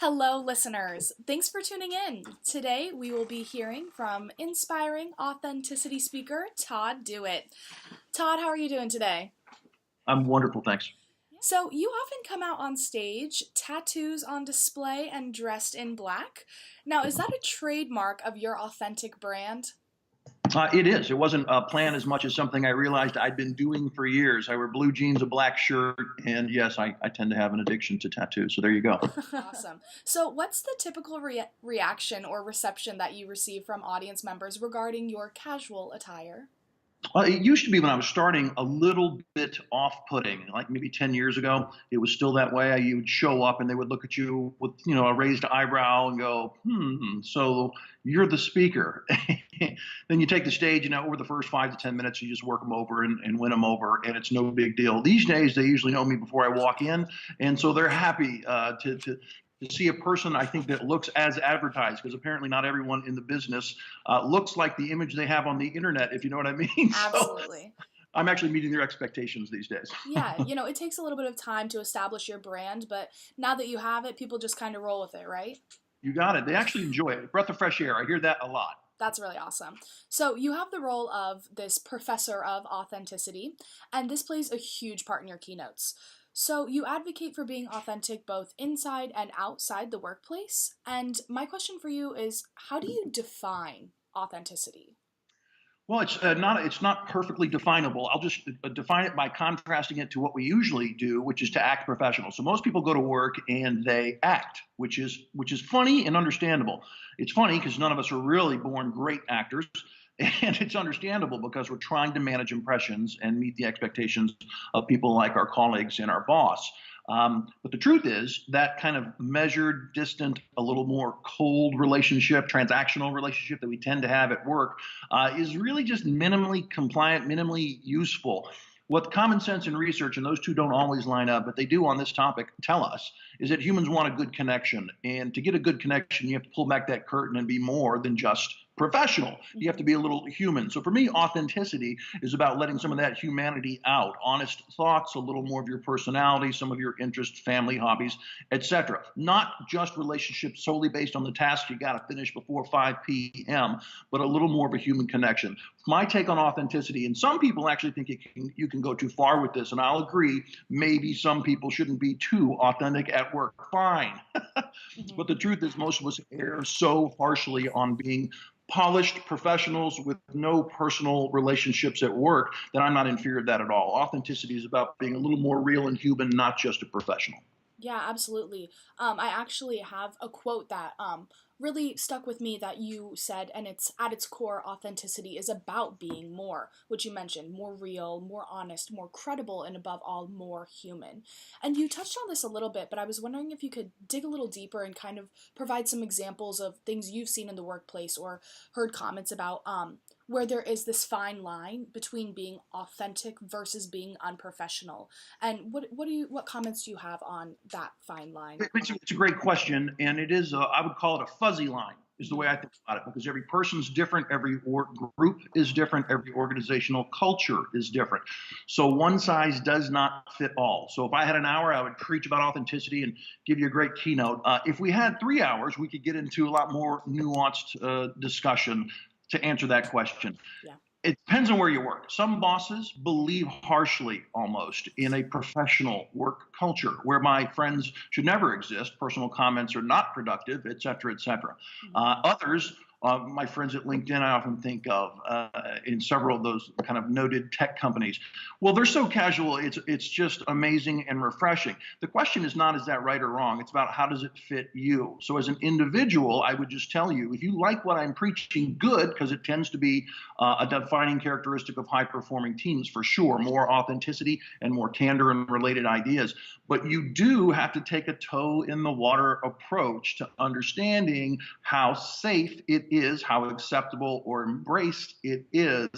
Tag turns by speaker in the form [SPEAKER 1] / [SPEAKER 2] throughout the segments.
[SPEAKER 1] Hello, listeners. Thanks for tuning in. Today, we will be hearing from inspiring authenticity speaker Todd Dewitt. Todd, how are you doing today?
[SPEAKER 2] I'm wonderful, thanks.
[SPEAKER 1] So, you often come out on stage, tattoos on display, and dressed in black. Now, is that a trademark of your authentic brand?
[SPEAKER 2] It is. It wasn't a plan as much as something I realized I'd been doing for years. I wear blue jeans, a black shirt, and yes, I tend to have an addiction to tattoos. So there you go.
[SPEAKER 1] Awesome. So, what's the typical reaction or reception that you receive from audience members regarding your casual attire?
[SPEAKER 2] Well, it used to be when I was starting a little bit off-putting, like maybe 10 years ago. It was still that way. You would show up and they would look at you with, a raised eyebrow and go, so you're the speaker. Then you take the stage, over the first 5 to 10 minutes, you just work them over and win them over, and it's no big deal. These days, they usually know me before I walk in, and so they're happy to see a person, I think, that looks as advertised, because apparently not everyone in the business looks like the image they have on the internet, if you know what I mean.
[SPEAKER 1] Absolutely.
[SPEAKER 2] So I'm actually meeting their expectations these days.
[SPEAKER 1] Yeah, it takes a little bit of time to establish your brand, but now that you have it, people just kind of roll with it, right?
[SPEAKER 2] You got it. They actually enjoy it. Breath of fresh air. I hear that a lot.
[SPEAKER 1] That's really awesome. So, you have the role of this professor of authenticity, and this plays a huge part in your keynotes. So, you advocate for being authentic both inside and outside the workplace. And my question for you is, how do you define authenticity?
[SPEAKER 2] Well, it's not perfectly definable. I'll just define it by contrasting it to what we usually do, which is to act professional. So most people go to work and they act, which is funny and understandable. It's funny because none of us are really born great actors. And it's understandable because we're trying to manage impressions and meet the expectations of people like our colleagues and our boss. But the truth is that kind of measured, distant, a little more cold relationship, transactional relationship that we tend to have at work is really just minimally compliant, minimally useful. What common sense and research, and those two don't always line up, but they do on this topic, tell us is that humans want a good connection. And to get a good connection, you have to pull back that curtain and be more than just professional. You have to be a little human. So for me, authenticity is about letting some of that humanity out, honest thoughts, a little more of your personality, some of your interests, family, hobbies, etc. Not just relationships solely based on the task you got to finish before 5 p.m., but a little more of a human connection. My take on authenticity, and some people actually think you can go too far with this, and I'll agree, maybe some people shouldn't be too authentic at work. Fine. But the truth is most of us err so harshly on being polished professionals with no personal relationships at work that I'm not in fear of that at all. Authenticity is about being a little more real and human, not just a professional.
[SPEAKER 1] Yeah, absolutely. I actually have a quote that really stuck with me that you said, and it's at its core, authenticity is about being more, which you mentioned, more real, more honest, more credible, and above all, more human. And you touched on this a little bit, but I was wondering if you could dig a little deeper and kind of provide some examples of things you've seen in the workplace or heard comments about where there is this fine line between being authentic versus being unprofessional. And what comments do you have on that fine line?
[SPEAKER 2] It's a great question, and it is, I would call it a fuzzy line, is the way I think about it, because every person's different, every work group is different, every organizational culture is different. So one size does not fit all. So if I had an hour, I would preach about authenticity and give you a great keynote. If we had 3 hours, we could get into a lot more nuanced discussion to answer that question.
[SPEAKER 1] Yeah.
[SPEAKER 2] It depends on where you work. Some bosses believe harshly almost in a professional work culture where my friends should never exist, personal comments are not productive, et cetera, et cetera. Others, my friends at LinkedIn, I often think of in several of those kind of noted tech companies. Well, they're so casual, it's just amazing and refreshing. The question is not, is that right or wrong? It's about how does it fit you? So as an individual, I would just tell you, if you like what I'm preaching, good, because it tends to be a defining characteristic of high-performing teams, for sure, more authenticity and more candor and related ideas. But you do have to take a toe in the water approach to understanding how safe it is, how acceptable or embraced it is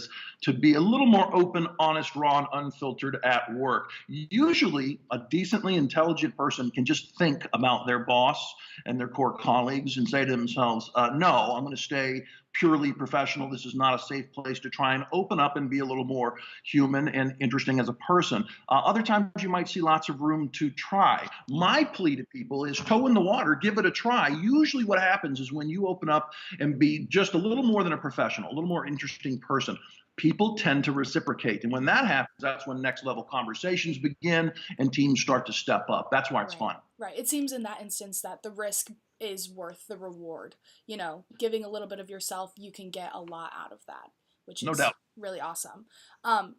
[SPEAKER 2] to be a little more open, honest, raw, and unfiltered at work. Usually, a decently intelligent person can just think about their boss and their core colleagues and say to themselves, no, I'm going to stay purely professional. This is not a safe place to try and open up and be a little more human and interesting as a person. Other times you might see lots of room to try. My plea to people is toe in the water, give it a try. Usually what happens is when you open up and be just a little more than a professional, a little more interesting person, people tend to reciprocate. And when that happens, that's when next level conversations begin and teams start to step up. That's why it's
[SPEAKER 1] Right.
[SPEAKER 2] fun.
[SPEAKER 1] Right. It seems in that instance that the risk is worth the reward. You know, giving a little bit of yourself, you can get a lot out of that, which
[SPEAKER 2] No
[SPEAKER 1] is
[SPEAKER 2] doubt.
[SPEAKER 1] really awesome.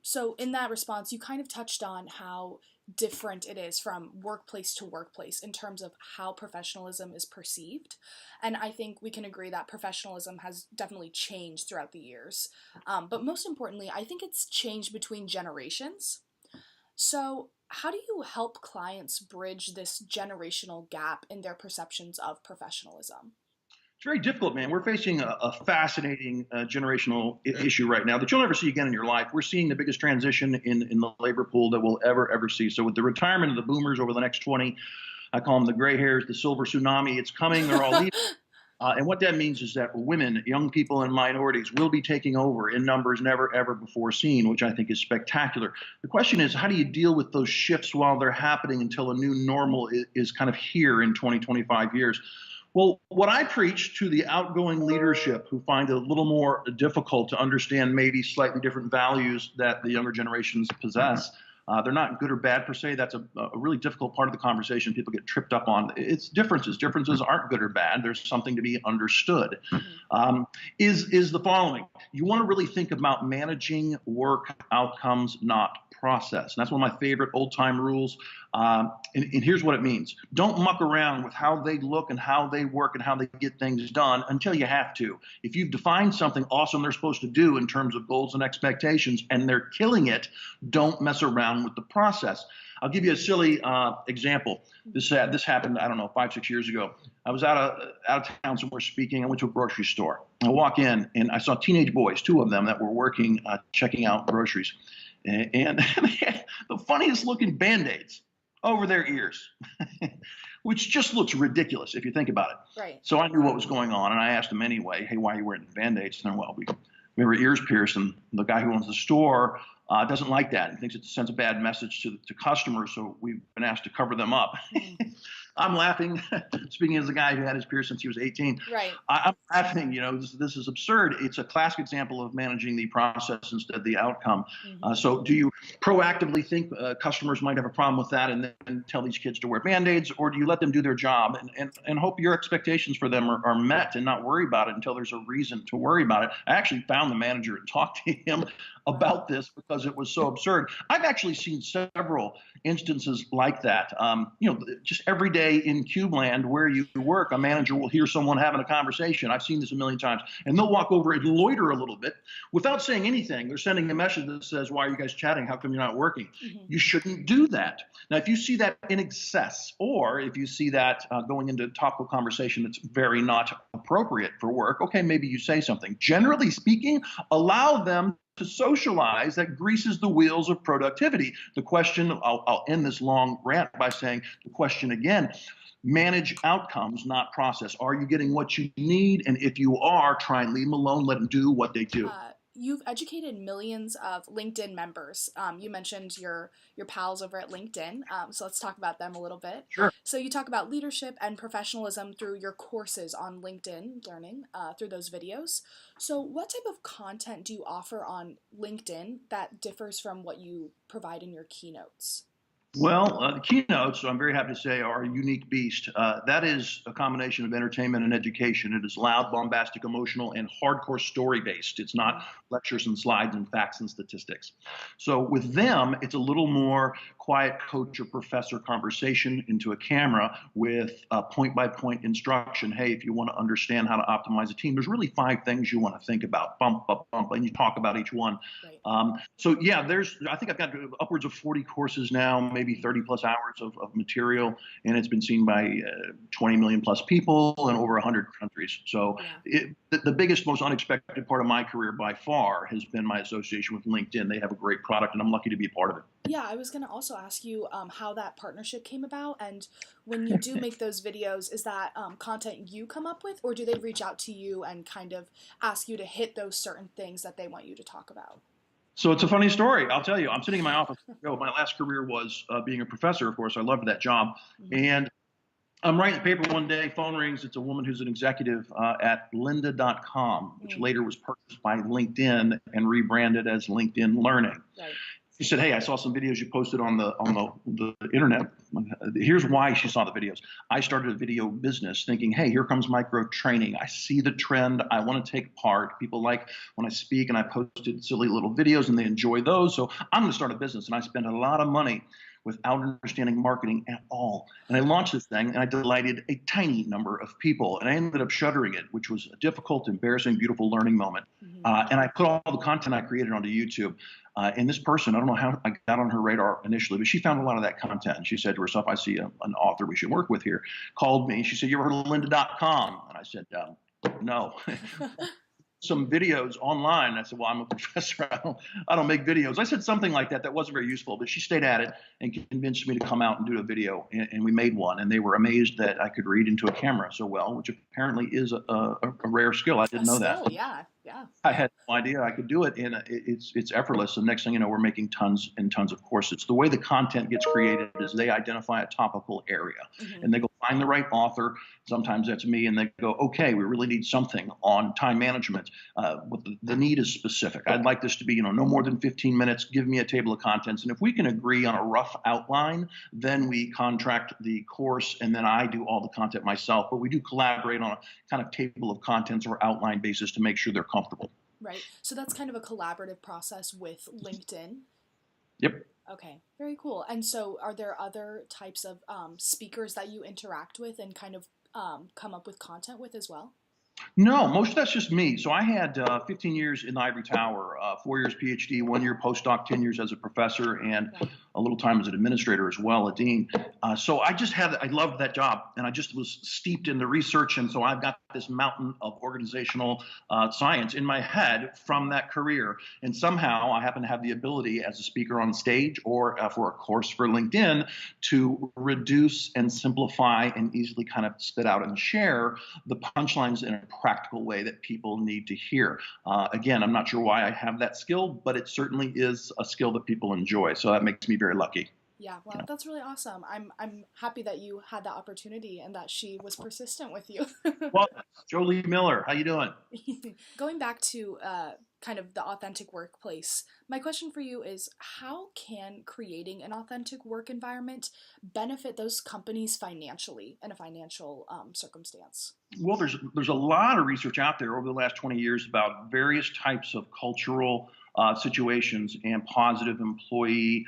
[SPEAKER 1] So in that response, you kind of touched on how different it is from workplace to workplace in terms of how professionalism is perceived. And I think we can agree that professionalism has definitely changed throughout the years. But most importantly, I think it's changed between generations. So, how do you help clients bridge this generational gap in their perceptions of professionalism?
[SPEAKER 2] It's very difficult, man. We're facing a fascinating generational issue right now that you'll never see again in your life. We're seeing the biggest transition in the labor pool that we'll ever see. So with the retirement of the boomers over the next 20, I call them the gray hairs, the silver tsunami. It's coming. They're all leaving. And what that means is that women, young people, and minorities will be taking over in numbers never, ever before seen, which I think is spectacular. The question is, how do you deal with those shifts while they're happening until a new normal is kind of here in 20, 25 years? Well, what I preach to the outgoing leadership who find it a little more difficult to understand maybe slightly different values that the younger generations possess, they're not good or bad per se. That's a really difficult part of the conversation people get tripped up on. It's differences. Differences aren't good or bad. There's something to be understood. Is the following. You want to really think about managing work outcomes, not process. And that's one of my favorite old-time rules. And here's what it means. Don't muck around with how they look and how they work and how they get things done until you have to. If you've defined something awesome they're supposed to do in terms of goals and expectations and they're killing it, don't mess around with the process. I'll give you a silly example. This happened, I don't know, 5, 6 years ago. I was out of town somewhere speaking. I went to a grocery store. I walk in and I saw teenage boys, 2 of them that were working, checking out groceries. And they had the funniest looking Band-Aids over their ears, which just looks ridiculous if you think about it.
[SPEAKER 1] Right.
[SPEAKER 2] So I knew what was going on, and I asked them anyway, hey, why are you wearing the Band-Aids? And they're, well, we have our ears pierced, and the guy who owns the store doesn't like that. He thinks it sends a bad message to customers, so we've been asked to cover them up. I'm laughing, speaking as a guy who had his pierced since he was 18.
[SPEAKER 1] Right.
[SPEAKER 2] I'm laughing, this is absurd. It's a classic example of managing the process instead of the outcome. So do you proactively think customers might have a problem with that and then tell these kids to wear Band-Aids, or do you let them do their job and hope your expectations for them are met and not worry about it until there's a reason to worry about it? I actually found the manager and talked to him about this because it was so absurd. I've actually seen several instances like that. Just every day in CubeLand where you work, a manager will hear someone having a conversation. I've seen this a million times, and they'll walk over and loiter a little bit without saying anything. They're sending a message that says, why are you guys chatting? How come you're not working? You shouldn't do that. Now, if you see that in excess, or if you see that going into topical conversation that's very not appropriate for work, okay, maybe you say something. Generally speaking, allow them to socialize. That greases the wheels of productivity. The question, I'll end this long rant by saying the question again, manage outcomes, not process. Are you getting what you need? And if you are, try and leave them alone, let them do what they do.
[SPEAKER 1] You've educated millions of LinkedIn members. You mentioned your pals over at LinkedIn, so let's talk about them a little bit.
[SPEAKER 2] Sure.
[SPEAKER 1] So you talk about leadership and professionalism through your courses on LinkedIn Learning, through those videos. So what type of content do you offer on LinkedIn that differs from what you provide in your keynotes?
[SPEAKER 2] Well, the keynotes, I'm very happy to say, are a unique beast. That is a combination of entertainment and education. It is loud, bombastic, emotional, and hardcore story-based. It's not lectures and slides and facts and statistics. So with them, it's a little more quiet coach or professor conversation into a camera with point-by-point instruction. Hey, if you want to understand how to optimize a team, there's really 5 things you want to think about, bump, bump, bump, and you talk about each one.
[SPEAKER 1] Right.
[SPEAKER 2] I think I've got upwards of 40 courses now, maybe maybe 30 plus hours of material, and it's been seen by 20 million plus people in over 100 countries. So the biggest, most unexpected part of my career by far has been my association with LinkedIn. They have a great product, and I'm lucky to be a part of it.
[SPEAKER 1] Yeah, I was going to also ask you how that partnership came about, and when you do make those videos, is that content you come up with, or do they reach out to you and kind of ask you to hit those certain things that they want you to talk about?
[SPEAKER 2] So it's a funny story. I'll tell you. I'm sitting in my office. My last career was being a professor. Of course, I loved that job. And I'm writing the paper one day. Phone rings. It's a woman who's an executive at Lynda.com, which later was purchased by LinkedIn and rebranded as LinkedIn Learning.
[SPEAKER 1] Right.
[SPEAKER 2] She said, "Hey, I saw some videos you posted on the internet. Here's why she saw the videos. I started a video business thinking, hey, here comes micro training. I see the trend. I want to take part. People like when I speak, and I posted silly little videos and they enjoy those. So I'm going to start a business." And I spent a lot of money without understanding marketing at all. And I launched this thing, and I delighted a tiny number of people. And I ended up shuttering it, which was a difficult, embarrassing, beautiful learning moment. And I put all the content I created onto YouTube. And this person, I don't know how I got on her radar initially, but she found a lot of that content. And she said to herself, "I see an author we should work with here." Called me. She said, "You ever heard of Lynda.com?" And I said, "No." Some videos online. I said, "Well, I'm a professor. I don't make videos." I said something like that. That wasn't very useful, but she stayed at it and convinced me to come out and do a video. And we made one, and they were amazed that I could read into a camera so well, which apparently is a rare skill. I didn't know that.
[SPEAKER 1] Yeah, yeah.
[SPEAKER 2] I had no idea I could do it, and it's effortless. And next thing you know, we're making tons and tons of courses. The way the content gets created is they identify a topical area, and they go find the right author. Sometimes that's me, and they go, "Okay, we really need something on time management, but the need is specific. I'd like this to be, no more than 15 minutes. Give me a table of contents, and if we can agree on a rough outline, then we contract the course, and then I do all the content myself. But we do collaborate on a kind of table of contents or outline basis to make sure they're comfortable."
[SPEAKER 1] Right. So that's kind of a collaborative process with LinkedIn.
[SPEAKER 2] Yep.
[SPEAKER 1] Okay, very cool. And so are there other types of speakers that you interact with and kind of come up with content with as well?
[SPEAKER 2] No, most of that's just me. So I had 15 years in the ivory tower, 4 years PhD, 1 year postdoc, 10 years as a professor, and a little time as an administrator as well, a dean. So I loved that job, and I just was steeped in the research. And so I've got this mountain of organizational science in my head from that career. And somehow I happen to have the ability as a speaker on stage or for a course for LinkedIn to reduce and simplify and easily kind of spit out and share the punchlines in a practical way that people need to hear. Again, I'm not sure why I have that skill, but it certainly is a skill that people enjoy. So that makes me very lucky.
[SPEAKER 1] Yeah, well, that's really awesome. I'm happy that you had that opportunity and that she was persistent with you.
[SPEAKER 2] Well, Jolie Miller, how you doing?
[SPEAKER 1] Going back to kind of the authentic workplace, my question for you is how can creating an authentic work environment benefit those companies financially in a financial circumstance?
[SPEAKER 2] Well, there's a lot of research out there over the last 20 years about various types of cultural situations and positive employee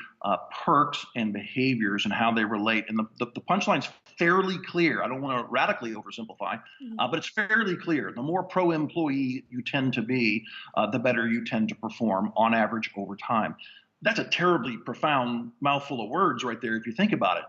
[SPEAKER 2] perks and behaviors and how they relate. And the punchline's fairly clear. I don't want to radically oversimplify, but it's fairly clear. The more pro-employee you tend to be, the better you tend to perform on average over time. That's a terribly profound mouthful of words right there if you think about it.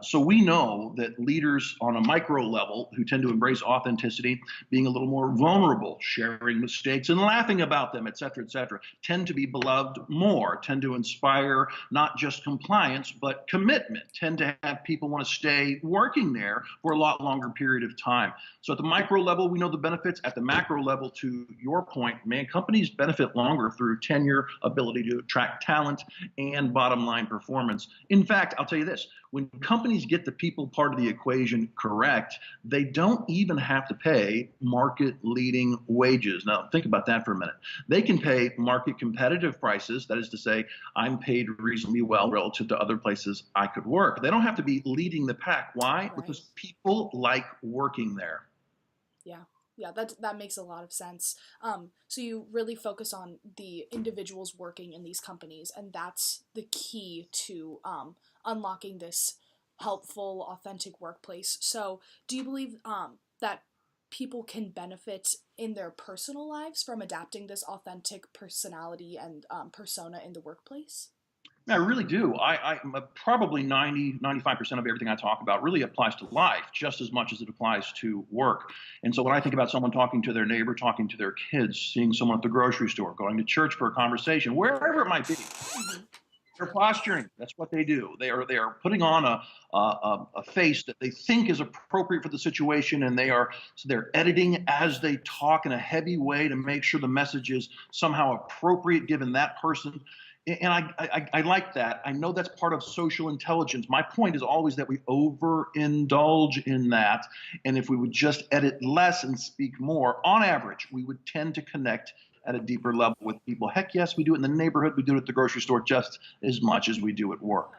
[SPEAKER 2] So we know that leaders on a micro level who tend to embrace authenticity, being a little more vulnerable, sharing mistakes and laughing about them, et cetera, tend to be beloved more, tend to inspire not just compliance, but commitment, tend to have people want to stay working there for a lot longer period of time. So at the micro level, we know the benefits. At the macro level, to your point, man, companies benefit longer through tenure, ability to attract talent, and bottom line performance. In fact, I'll tell you this. When companies get the people part of the equation correct, they don't even have to pay market-leading wages. Now, think about that for a minute. They can pay market competitive prices. That is to say, I'm paid reasonably well relative to other places I could work. They don't have to be leading the pack. Why?
[SPEAKER 1] Right.
[SPEAKER 2] Because people like working there.
[SPEAKER 1] Yeah. Yeah, that makes a lot of sense. So you really focus on the individuals working in these companies, and that's the key to unlocking this helpful, authentic workplace. So do you believe that people can benefit in their personal lives from adapting this authentic personality and persona in the workplace?
[SPEAKER 2] I really do. Probably 95% of everything I talk about really applies to life just as much as it applies to work. And so when I think about someone talking to their neighbor, talking to their kids, seeing someone at the grocery store, going to church for a conversation, wherever it might be,
[SPEAKER 1] Mhm.
[SPEAKER 2] they're posturing. That's what they do. They are putting on a face that they think is appropriate for the situation, and they're editing as they talk in a heavy way to make sure the message is somehow appropriate given that person. And I like that. I know that's part of social intelligence. My point is always that we overindulge in that, and if we would just edit less and speak more, on average, we would tend to connect at a deeper level with people. Heck yes, we do it in the neighborhood. We do it at the grocery store just as much as we do at work.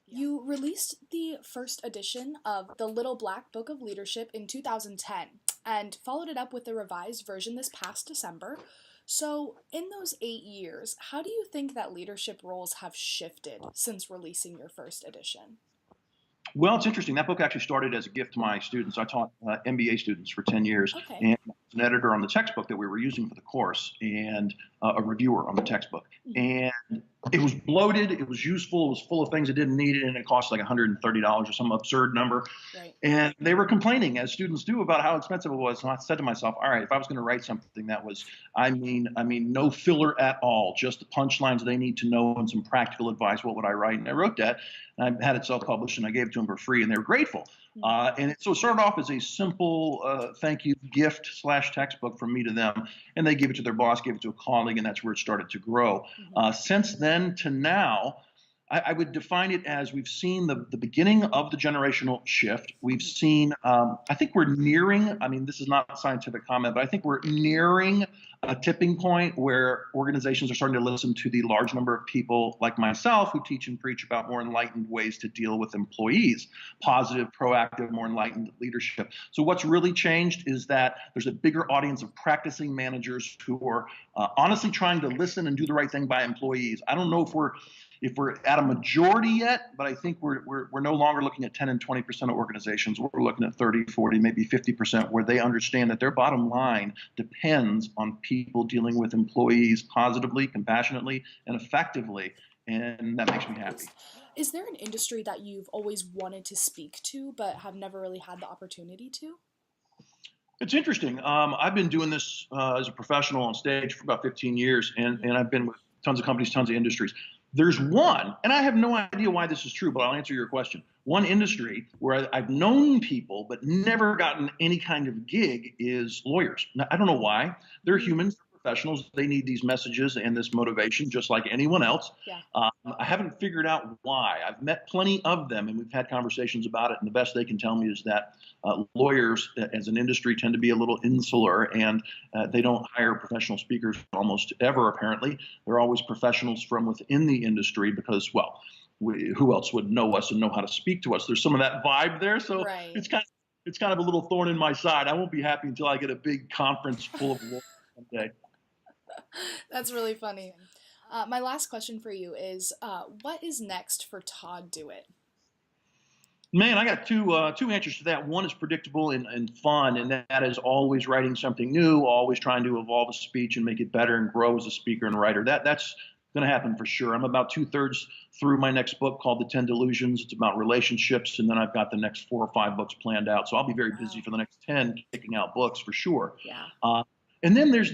[SPEAKER 1] You released the first edition of The Little Black Book of Leadership in 2010 and followed it up with a revised version this past December. So, in those 8 years, how do you think that leadership roles have shifted since releasing your first edition?
[SPEAKER 2] Well, it's interesting. That book actually started as a gift to my students. I taught MBA students for 10 years,
[SPEAKER 1] Okay.
[SPEAKER 2] and I was an editor on the textbook that we were using for the course, and a reviewer on the textbook.
[SPEAKER 1] Mhm.
[SPEAKER 2] And it was bloated, it was useful, it was full of things it didn't need, and it cost like $130 or some absurd number.
[SPEAKER 1] Right.
[SPEAKER 2] And they were complaining, as students do, about how expensive it was. And I said to myself, all right, if I was going to write something that was, no filler at all, just the punchlines they need to know and some practical advice, what would I write? And I wrote that. And I had it self-published, and I gave it to them for free, and they were grateful.
[SPEAKER 1] Mhm.
[SPEAKER 2] So it started off as a simple thank you gift slash textbook from me to them, and they gave it to their boss, gave it to a colleague, and that's where it started to grow.
[SPEAKER 1] Mhm.
[SPEAKER 2] Since then to now, I would define it as we've seen the beginning of the generational shift. We've
[SPEAKER 1] Mhm.
[SPEAKER 2] seen, I think we're nearing, I mean, this is not a scientific comment, but I think we're nearing a tipping point where organizations are starting to listen to the large number of people like myself who teach and preach about more enlightened ways to deal with employees, positive, proactive, more enlightened leadership. So what's really changed is that there's a bigger audience of practicing managers who are honestly trying to listen and do the right thing by employees. I don't know if we're at a majority yet, but I think we're no longer looking at 10 and 20% of organizations. We're looking at 30, 40, maybe 50% where they understand that their bottom line depends on people dealing with employees positively, compassionately, and effectively. And that makes me happy.
[SPEAKER 1] Is there an industry that you've always wanted to speak to but have never really had the opportunity to?
[SPEAKER 2] It's interesting. I've been doing this as a professional on stage for about 15 years, and,
[SPEAKER 1] Mhm.
[SPEAKER 2] and I've been with tons of companies, tons of industries. There's one, and I have no idea why this is true, but I'll answer your question. One industry where I've known people but never gotten any kind of gig is lawyers. Now, I don't know why. They're
[SPEAKER 1] Mhm.
[SPEAKER 2] humans, they're professionals. They need these messages and this motivation just like anyone else.
[SPEAKER 1] Yeah.
[SPEAKER 2] I haven't figured out why. I've met plenty of them, and we've had conversations about it. And the best they can tell me is that lawyers as an industry tend to be a little insular, and they don't hire professional speakers almost ever, apparently. They're always professionals from within the industry because, well, who else would know us and know how to speak to us? There's some of that vibe there. So
[SPEAKER 1] Right.
[SPEAKER 2] it's kind of a little thorn in my side. I won't be happy until I get a big conference full of lawyers someday.
[SPEAKER 1] That's really funny. My last question for you is what is next for Todd Do It?
[SPEAKER 2] Man, I got two answers to that. One is predictable and fun, and that is always writing something new, always trying to evolve a speech and make it better and grow as a speaker and writer. That's going to happen for sure. I'm about two-thirds through my next book called The 10 Delusions. It's about relationships, and then I've got the next 4 or 5 books planned out. So I'll be very busy
[SPEAKER 1] Wow.
[SPEAKER 2] for the next 10, kicking out books for sure.
[SPEAKER 1] Yeah.
[SPEAKER 2] Uh, and then there's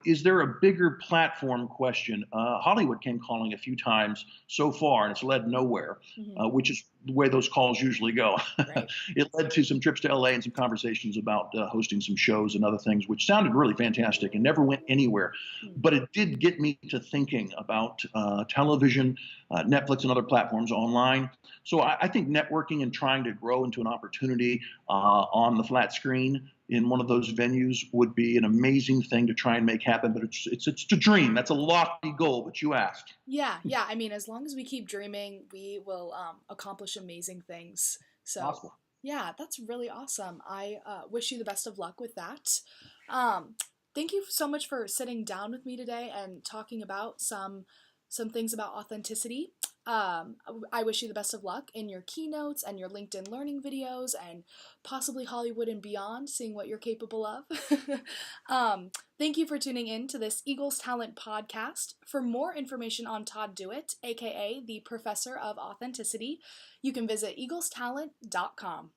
[SPEAKER 2] is there a bigger platform question? Hollywood came calling a few times so far, and it's led nowhere,
[SPEAKER 1] Hmm.
[SPEAKER 2] which is the way those calls usually go.
[SPEAKER 1] Right.
[SPEAKER 2] It led to some trips to LA and some conversations about hosting some shows and other things, which sounded really fantastic and never went anywhere.
[SPEAKER 1] Mm.
[SPEAKER 2] But it did get me to thinking about television, Netflix, and other platforms online. So I think networking and trying to grow into an opportunity on the flat screen in one of those venues would be an amazing thing to try and make happen. But it's a dream. That's a lofty goal, but you asked.
[SPEAKER 1] Yeah, yeah. I mean, as long as we keep dreaming, we will accomplish amazing things. So,
[SPEAKER 2] Possible.
[SPEAKER 1] yeah, that's really awesome. I wish you the best of luck with that. Um, Thank you so much for sitting down with me today and talking about some things about authenticity. I wish you the best of luck in your keynotes and your LinkedIn learning videos and possibly Hollywood and beyond, seeing what you're capable of. Thank you for tuning in to this Eagles Talent podcast. For more information on Todd Dewitt, aka the Professor of Authenticity, you can visit eaglestalent.com.